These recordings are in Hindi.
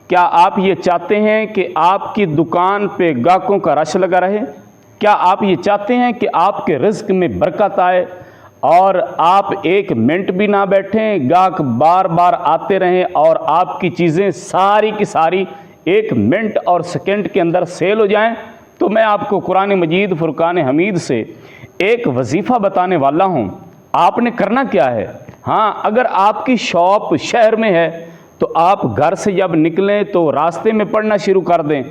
क्या आप ये चाहते हैं कि आपकी दुकान पे गाहकों का रश लगा रहे? क्या आप ये चाहते हैं कि आपके रिज़्क में बरकत आए और आप एक मिनट भी ना बैठें, गाहक बार बार आते रहें और आपकी चीज़ें सारी की सारी एक मिनट और सेकंड के अंदर सेल हो जाएं? तो मैं आपको कुरान मजीद फुरकान हमीद से एक वजीफ़ा बताने वाला हूँ। आपने करना क्या है? हाँ, अगर आपकी शॉप शहर में है तो आप घर से जब निकलें तो रास्ते में पढ़ना शुरू कर दें,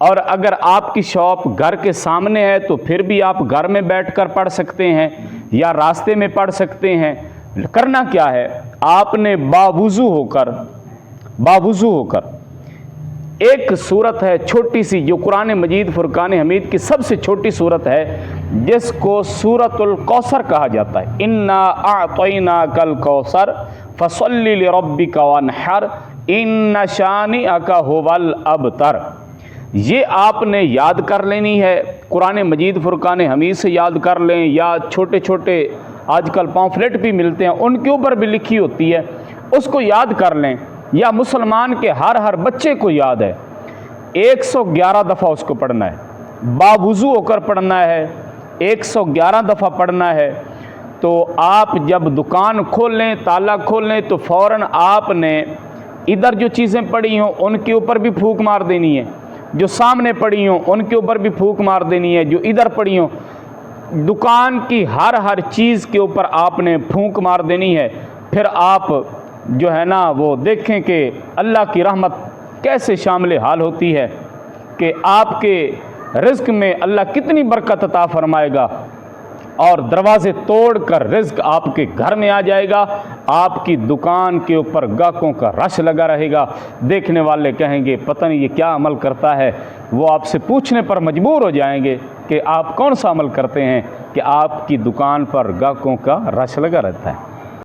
और अगर आपकी शॉप घर के सामने है तो फिर भी आप घर में बैठकर पढ़ सकते हैं या रास्ते में पढ़ सकते हैं। करना क्या है? आपने बावुज़ू होकर एक सूरत है छोटी सी, जो कुरान मजीद फुरकान हमीद की सबसे छोटी सूरत है, जिसको सूरतुल कौसर कहा जाता है। इन्ना आतैना कल कौसर फसल्ली लिरब्बिका वन्हर इन्ना शानिअका हुवल अबतर। ये आपने याद कर लेनी है। कुरान मजीद फुरकान हमीद से याद कर लें, या छोटे छोटे आजकल पॉम्फलेट भी मिलते हैं, उनके ऊपर भी लिखी होती है, उसको याद कर लें। या मुसलमान के हर बच्चे को याद है, 111 दफ़ा उसको पढ़ना है, बावुज़ू होकर पढ़ना है, 111 दफ़ा पढ़ना है। तो आप जब दुकान खोलें, ताला खोलें, तो फ़ौरन आपने इधर जो चीज़ें पड़ी हों उनके ऊपर भी फूंक मार देनी है, जो सामने पड़ी हों उनके ऊपर भी फूंक मार देनी है, जो इधर पड़ी हों, दुकान की हर चीज़ के ऊपर आपने फूंक मार देनी है। फिर आप जो है ना वो देखें कि अल्लाह की रहमत कैसे शामिल हाल होती है, कि आपके रिज़्क में अल्लाह कितनी बरकत अता फरमाएगा और दरवाज़े तोड़कर रिज़्क आपके घर में आ जाएगा। आपकी दुकान के ऊपर गाहकों का रश लगा रहेगा। देखने वाले कहेंगे पता नहीं ये क्या अमल करता है। वो आपसे पूछने पर मजबूर हो जाएंगे कि आप कौन सा अमल करते हैं कि आपकी दुकान पर गाहकों का रश लगा रहता है।